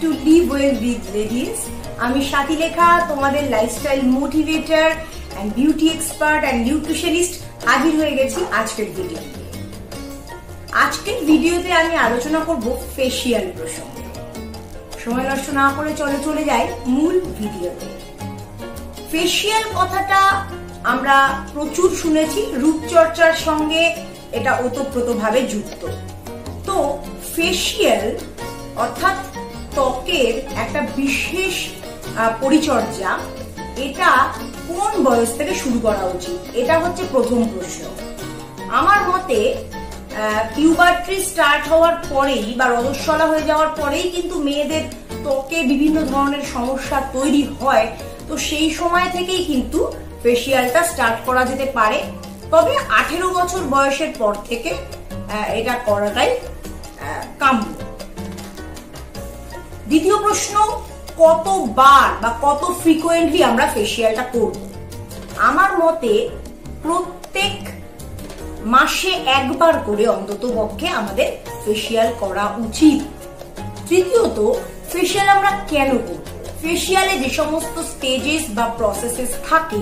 to live well with ladies. আমি Swatilekha, তোমাদের lifestyle motivator and beauty expert and nutritionist হাজির হয়ে গেছি আজকের ভিডিওতে। আজকের ভিডিওতে আমি আলোচনা করব ফেশিয়াল প্রসঙ্গে। সময় নষ্ট না করে চলে যাই মূল ভিডিওতে। ফেশিয়াল কথাটা আমরা প্রচুর শুনেছি, রূপচর্চার সঙ্গে এটা ওতপ্রোতভাবে যুক্ত। তো ফেশিয়াল অর্থাৎ ত্বকের একটা বিশেষ পরিচর্যা, এটা কোন বয়স থেকে শুরু করা উচিত? এটা হচ্ছে প্রথম প্রশ্ন। আমার মতে পিউবার্টি স্টার্ট হওয়ার পরেই বা রজস্বলা হয়ে যাওয়ার পরেই কিন্তু মেয়েদের ত্বকে বিভিন্ন ধরনের সমস্যা তৈরি হয়। তো সেই সময় থেকেই কিন্তু ফেশিয়ালটা স্টার্ট করা যেতে পারে, তবে 18 বছর বয়সের পর থেকে এটা করাটাই কাম্য। দ্বিতীয় প্রশ্ন, কতবার বা কত ফ্রিকোয়েন্টলি আমরা ফেশিয়ালটা করব? আমার মতে প্রত্যেক মাসে একবার করে অন্তত পক্ষে আমাদের ফেশিয়াল করা উচিত। তৃতীয়ত, ফেশিয়াল আমরা কেন করব? ফেশিয়ালে যে সমস্ত স্টেজেস বা প্রসেসেস থাকে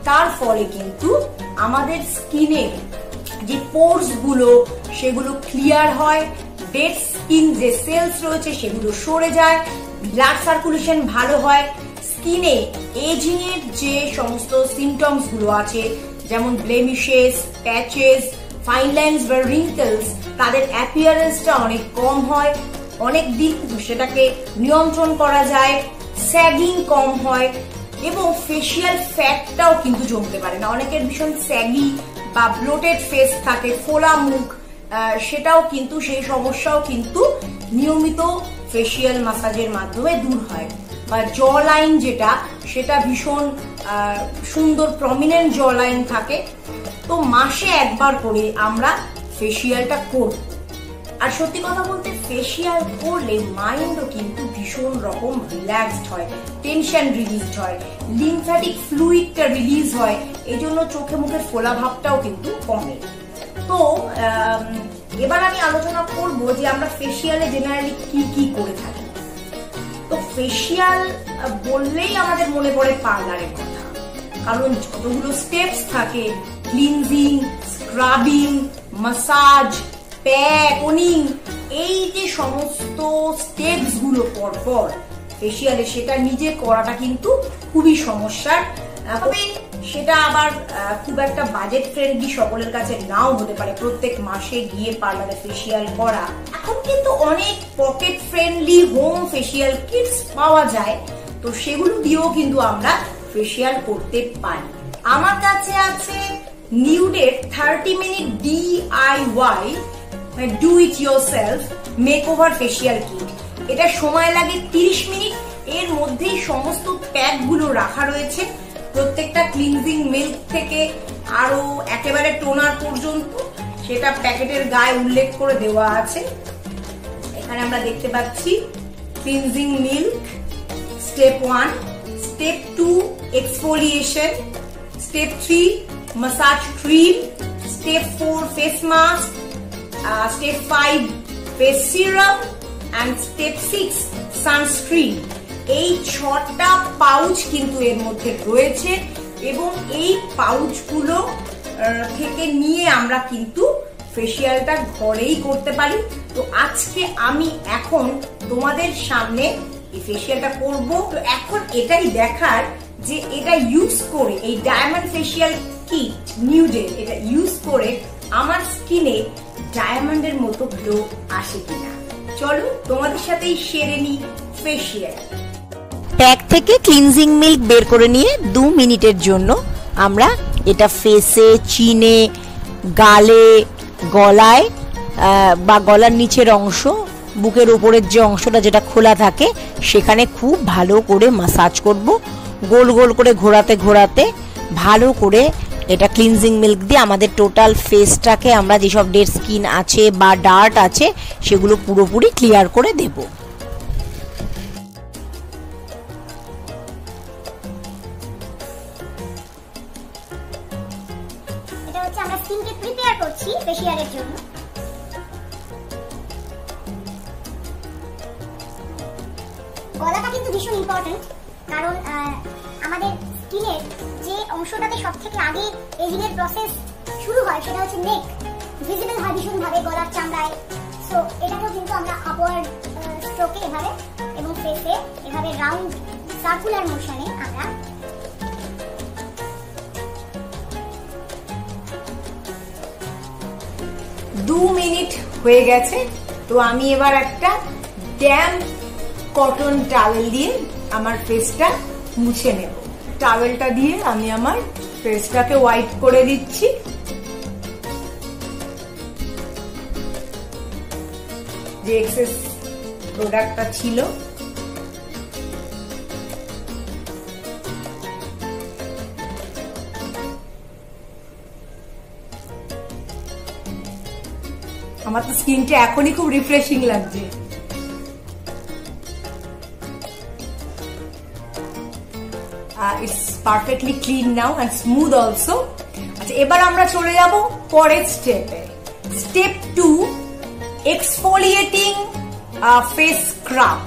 তার ফলে কিন্তু আমাদের স্কিনের যে পোরস গুলো সেগুলো ক্লিয়ার হয়, ডেড স্কিন যে সেলস রয়েছে সেগুলো সরে যায়, ব্লাড সার্কুলেশন ভালো হয়, স্কিনে এজিং এর যে সমস্ত সিমটমস গুলো আছে যেমন ব্লেমিশেস, প্যাচেস, ফাইন লাইন্স বা রিঙ্কেলস, তাদের অ্যাপিয়ারেন্সটা অনেক কম হয়, অনেক দিন সেটাকে নিয়ন্ত্রণ করা যায়, স্যাগিং কম হয় এবং ফেশিয়াল ফ্যাটটাও কিন্তু জমতে পারে না। অনেকের ভীষণ স্যাগি বা ব্লোটেড ফেস থাকে, ফোলা মুখ, সেটাও কিন্তু সেই সমস্যাও কিন্তু নিয়মিত ফেশিয়াল ম্যাসাজের মাধ্যমে দূর হয়। বা জ লাইন যেটা, সেটা ভীষণ সুন্দর প্রমিনেন্ট জ লাইন থাকে। তো মাসে একবার করে আমরা ফেশিয়ালটা করব। আর সত্যি কথা বলতে ফেশিয়াল করলে মাইন্ডও কিন্তু ভীষণ রকম রিল্যাক্সড হয়, টেনশন রিলিজড হয়, লিমফ্যাটিক ফ্লুইডটা রিলিজ হয়, এই জন্য চোখে মুখের ফোলা ভাবটাও কিন্তু কমে। তো এবার আমি আলোচনা করব যে আমরা ফেশিয়ালে জেনারেলি কি কি করে থাকি। তো ফেশিয়াল বললেই আমাদের মনে পড়ে পার্লারের কথা, কারণ যতগুলো স্টেপস থাকে, cleansing, scrubbing, massage, pack, toning, এই যে সমস্ত স্টেপস গুলো পরপর ফেশিয়ালে, সেটা নিজে করাটা কিন্তু খুবই সমস্যার। তবে সেটা আবার খুব একটা বাজেট ফ্রেন্ডলি সকলের কাছে নাও হতে পারে প্রত্যেক মাসে গিয়ে পার্লারে ফেশিয়াল করা। এখন কিন্তু অনেক pocket friendly home facial kits পাওয়া যায়, তো সেগুলো দিয়েও কিন্তু আমরা ফেশিয়াল করতে পারি। আমার কাছে আছে নিউডের 30 minute DIY do it yourself makeover facial kit. এটা সময় লাগে 30 মিনিট। এর মধ্যেই সমস্ত প্যাক গুলো রাখা রয়েছে, প্রত্যেকটা ক্লিনজিং মিল্ক থেকে আরো একেবারে টোনার পর্যন্ত, সেটা প্যাকেটের গায়ে উল্লেখ করে দেওয়া আছে। এখানে আমরা দেখতে পাচ্ছি cleansing milk, step 1, step 2 exfoliation, step 3 massage cream, step 4 face mask, step 5 face serum and step 6 sunscreen. এই 6টা পাউচ কিন্তু এর মধ্যে রয়েছে এবং এই পাউচগুলো থেকে নিয়ে আমরা কিন্তু ফেশিয়ালটা ঘরেই করতে পারি। তো আজকে আমি এখন তোমাদের সামনে এই ফেশিয়ালটা করব। তো এখন এটাই দেখার যে এটা ইউজ করে, এই ডায়মন্ড ফেশিয়াল কিট নিউডের, এটা ইউজ করে আমার স্কিনে ডায়মন্ডের মতো গ্লো আসে কিনা। চলো তোমাদের সাথেই সেরে নি ফেশিয়াল। প্যাক থেকে ক্লিনজিং মিল্ক বের করে নিয়ে 2 মিনিটের জন্য আমরা এটা ফেসে, চিনে, গালে, গলায় বা গলার নিচের অংশ, বুকের উপরের যে অংশটা যেটা খোলা থাকে সেখানে খুব ভালো করে ম্যাসাজ করব। গোল গোল করে ঘোরাতে ঘোরাতে ভালো করে এটা ক্লিনজিং মিল্ক দিয়ে আমাদের টোটাল ফেসটাকে আমরা যেসব ডেড স্কিন আছে বা ডার্ট আছে সেগুলো পুরোপুরি ক্লিয়ার করে দেব। এটা হচ্ছে আমরা স্কিনকে প্রিপেয়ার করছি ফেশিয়ালের জন্য। গলাটা কিন্তু ভীষণ ইম্পর্টেন্ট, কারণ আমাদের স্কিনের যে অংশটাতে সব থেকে আগে এজিং এর প্রসেস শুরু হয় সেটা হচ্ছে নেক, ভিজিবল হয় ভীষণভাবে গলার চামড়ায়। সো এটাকেও কিন্তু আমরা আপওয়ার্ড স্ট্রোকে এভাবে এবং ফেসে এভাবে রাউন্ড সার্কুলার মোশনে আমরা দু মিনিট হয়ে গেছে। তো আমি এবার একটা ড্যাম্প কটন টাওয়েল দিয়ে আমার ফেসটা মুছে নেব। টাওয়েলটা দিয়ে আমি আমার ফেসটাকে ওয়াইপ করে দিচ্ছি। যে এক্সেস প্রোডাক্টটা ছিল আমার তো স্কিনটা এখনই খুব রিফ্রেশিং লাগছে। It's perfectly clean now and smooth also. আচ্ছা, এবার আমরা চলে যাব পরের স্টেপে। Step 2, exfoliating face scrub.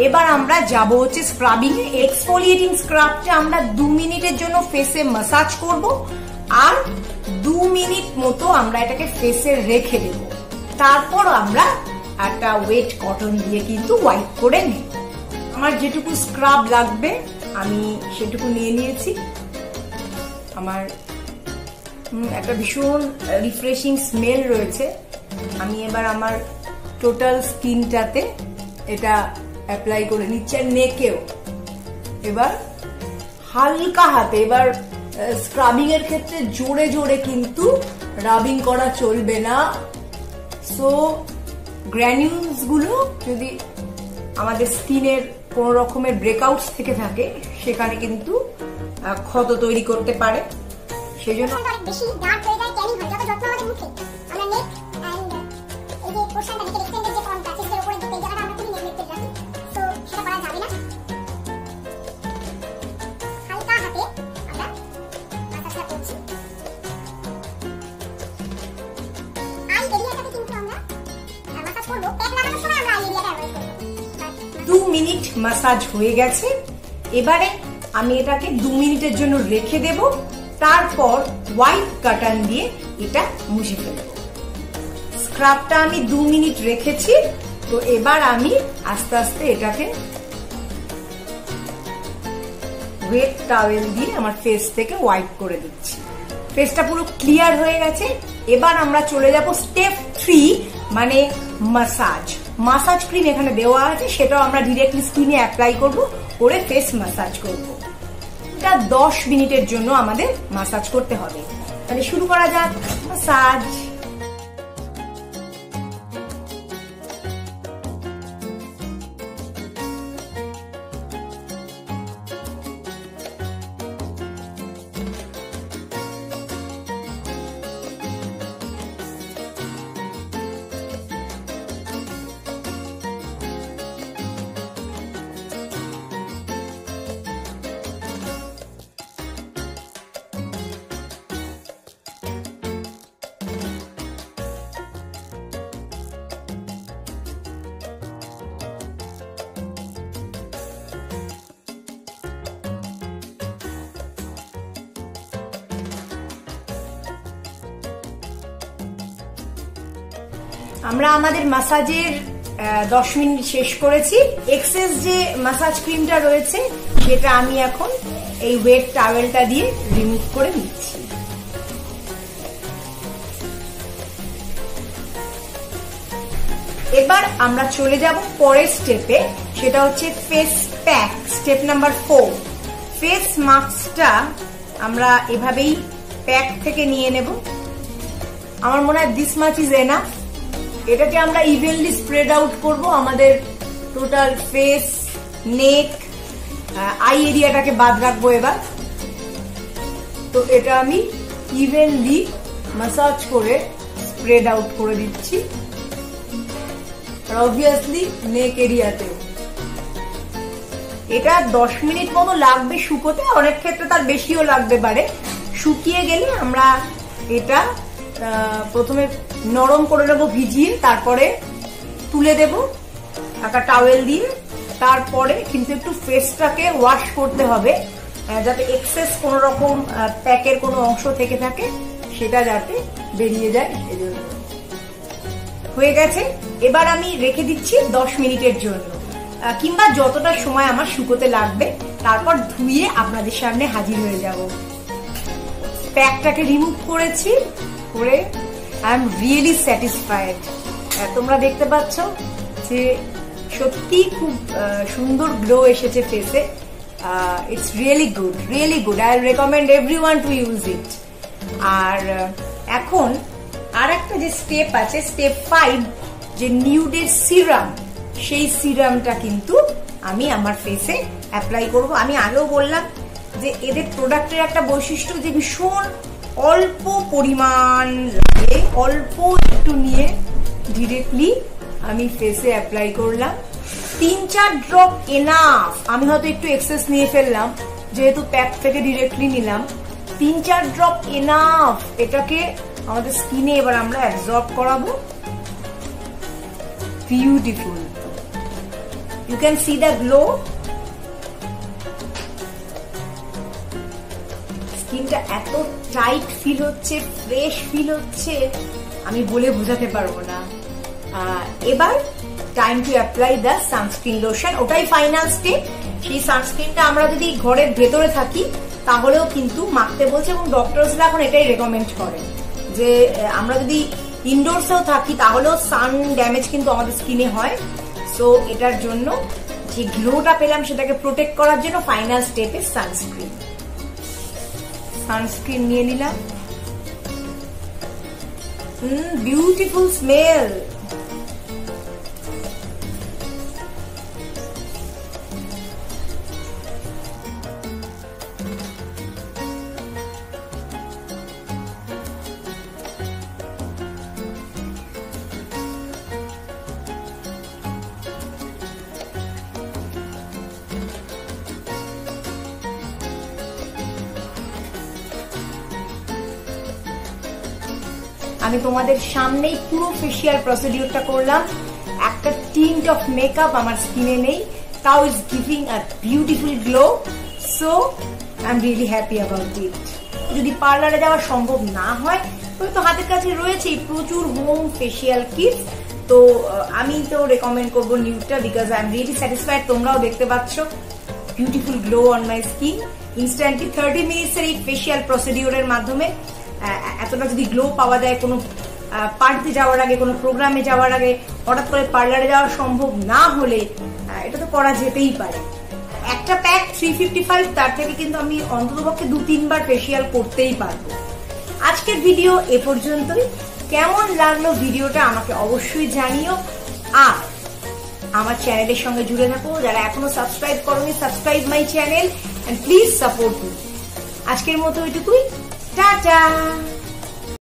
এবার আমরা যাব হচ্ছে স্ক্রাবিং এ। এক্সফোলিয়েটিং স্ক্রাবটা আমরা 2 মিনিটের জন্য ফেসে ম্যাসাজ করব, আর 2 মিনিট মতো আমরা এটাকে ফেসে রেখে দেব। তারপর আমরা একটা ওয়েট কটন দিয়ে কিন্তু ওয়াইপ করে নেব। আমার যেটুকু স্ক্রাব লাগবে আমি সেটুকু নিয়ে নিয়েছি। আমার একটা ভীষণ রিফ্রেশিং স্মেল রয়েছে। আমি এবার আমার টোটাল স্কিনটাতে এটা অ্যাপ্লাই করে নিচ্ছি, আর নেকেও। এবার হালকা হাতে, এবার স্ক্রাবিং এর ক্ষেত্রে জোরে জোরে কিন্তু রাবিং করা চলবে না। সো গ্র্যানিউলস গুলো যদি আমাদের স্কিনের কোন রকমের ব্রেকআউটস থেকে থাকে সেখানে কিন্তু ক্ষত তৈরি করতে পারে। সেজন্য অনেক বেশি ডার্ক হয়ে যায়, ট্যানিং হয়। যত যত্ন আমাদের মুখে আমরা নেক এন্ড এই যে পোরশনটা নেকের এক্সটেন্ডেড যে ফর্মটা চেস্টের উপরে যে জায়গাটা আমরা খুবই নেগলেক্টেড রাখি, সো সেটা করা যাবে না। হালকা হাতে আমরা মাসাজটা করছি। আই এরিয়াটাতে কিন্তু আমরা মাসাজ করব। প্যাক লাগানোর সময় আমরা আই এরিয়াটা অ্যাভয়েড করব। 2 মিনিট ম্যাসাজ হয়ে গেছে। এবারে আমি এটাকে 2 মিনিটের জন্য রেখে দেব, তারপর হোয়াইট কটন দিয়ে এটা মুছে ফেলব। স্ক্রাবটা আমি 2 মিনিট রেখেছি। তো এবার আমি আস্তে আস্তে এটাকে ওয়েট টাওয়েল দিয়ে আমার ফেস থেকে ওয়াইপ করে দিচ্ছি। ফেসটা পুরো ক্লিয়ার হয়ে গেছে। এবার আমরা চলে যাব স্টেপ 3, মানে মাসাজ। মাসাজ ক্রিম এখানে দেওয়া আছে, সেটাও আমরা ডিরেক্টলি স্কিনে অ্যাপ্লাই করব, করে ফেস মাসাজ করব। এটা 10 মিনিটের জন্য আমাদের মাসাজ করতে হবে। তাহলে শুরু করা যাক মাসাজ। আমরা আমাদের মাসাজের 10 মিনিট শেষ করেছি। এক্সেস যে মাসাজ ক্রিমটা রয়েছে সেটা আমি এখন এই ওয়েট টাওয়েলটা দিয়ে রিমুভ করে নিচ্ছি। এবার আমরা চলে যাব পরের স্টেপে, সেটা হচ্ছে face pack. Step number 4, face মাস্কটা আমরা এভাবেই প্যাক থেকে নিয়ে নেব। আমার মনে হয় দিস মাচ ইজ এনাফ। এটাকে আমরা ইভেনলি স্প্রেড আউট করব আমাদের টোটাল ফেস, নেক, আই এরিয়াটাকে বাদ রাখবো এবার। তো এটা আমি ইভেনলি মাসাজ করে স্প্রেড আউট করে দিচ্ছি, আর অবভিয়াসলি নেক এরিয়াতে। এটা 10 মিনিট মতো লাগবে শুকোতে, অনেক ক্ষেত্রে তার বেশিও লাগতে পারে। শুকিয়ে গেলে আমরা এটা প্রথমে নরম করে নেবো ভিজিয়ে, তারপরে তুলে দেব একটা টাওয়েল দিয়ে, তারপরে কিন্তু একটু ফেসটাকে ওয়াশ করতে হবে, যাতে এক্সেস কোনো রকম প্যাকের কোনো অংশ থেকে থাকে সেটা যাতে বেরিয়ে যায়। এজন্য হয়ে গেছে। এবার আমি রেখে দিচ্ছি 10 মিনিটের জন্য, কিংবা যতটা সময় আমার শুকোতে লাগবে, তারপর ধুয়ে আপনাদের সামনে হাজির হয়ে যাব। প্যাকটাকে রিমুভ করেছি, করে আই এম রিয়েলি স্যাটিসফাইড। তোমরা দেখতে পাচ্ছ যে সত্যি খুব সুন্দর গ্লো এসেছে ফেসে। It's really good, really good. I recommend everyone to use it. আর এখন আর একটা যে স্টেপ আছে, স্টেপ 5, যে নিউডের সিরাম, সেই সিরামটা কিন্তু আমি আমার ফেসে অ্যাপ্লাই করব। আমি আগেও বললাম যে এদের প্রোডাক্টের একটা বৈশিষ্ট্য যে ভীষণ অল্প পরিমাণ লাগে, অল্প একটু নিয়ে ডিরেক্টলি আমি ফেসে অ্যাপ্লাই করলাম। 3-4 ড্রপ এনাফ। আমি হয়তো একটু এক্সেস নিয়ে ফেললাম, যেহেতু প্যাক থেকে ডিরেক্টলি নিলাম। 3-4 ড্রপ এনাফ। এটাকে আমাদের স্কিনে এবার আমরা অ্যাবজর্ব করাবো। Beautiful, you can see the glow. স্কিনটা এত টাইট ফিল হচ্ছে, ফ্রেশ ফিল হচ্ছে, আমি বলে বোঝাতে পারবো না। এবার time to apply the sunscreen lotion. ওটাই ফাইনাল স্টেপ। সেই সানস্ক্রিনটা আমরা যদি ঘরের ভেতরে থাকি তাহলেও কিন্তু মাখতে বলছে, এবং ডক্টরসরা এখন এটাই রেকমেন্ড করে যে আমরা যদি ইনডোরসেও থাকি তাহলেও সান ড্যামেজ কিন্তু আমাদের স্কিনে হয়। সো এটার জন্য যে গ্লোটা পেলাম সেটাকে প্রোটেক্ট করার জন্য ফাইনাল স্টেপে সানস্ক্রিন। সানস্ক্রিন নিয়ে নিলাম। Beautiful smell. আমি তোমাদের সামনেই পুরো ফেসিয়াল প্রসিডিউরটা করলাম। একটা টিন্ট অফ মেকআপ আমার স্কিনে নেই, তাও is giving a beautiful glow. So I am really happy about it. যদি পার্লারে যাওয়া সম্ভব না হয় তবে তো হাতের কাছে রয়েছেই প্রচুর হোম ফেসিয়াল কিট। তো আমি তো রেকমেন্ড করবো নিউডটা, because I am really satisfied. তোমরাও দেখতে পাচ্ছ beautiful glow on my skin instantly. 30 মিনিটসের এই ফেসিয়াল প্রসিডিউরের মাধ্যমে এতটা যদি গ্লো পাওয়া যায়, কোনো পার্টিতে যাওয়ার আগে, কোনো প্রোগ্রামে যাওয়ার আগে, হঠাৎ করে পার্লারে যাওয়া সম্ভব না হলে এটা তো করা যেতেই পারে। একটা প্যাক 355, তার থেকে কিন্তু আমি অন্ততপক্ষে 2-3 বার ফেসিয়াল করতেই পারবো। আজকের ভিডিও এ পর্যন্তই। কেমন লাগলো ভিডিওটা আমাকে অবশ্যই জানিও। আর আমার চ্যানেলের সঙ্গে জুড়ে থাকো। যারা এখনো সাবস্ক্রাইব করোনি, subscribe my channel and please support me. আজকের মতো এটুকুই। টাটা।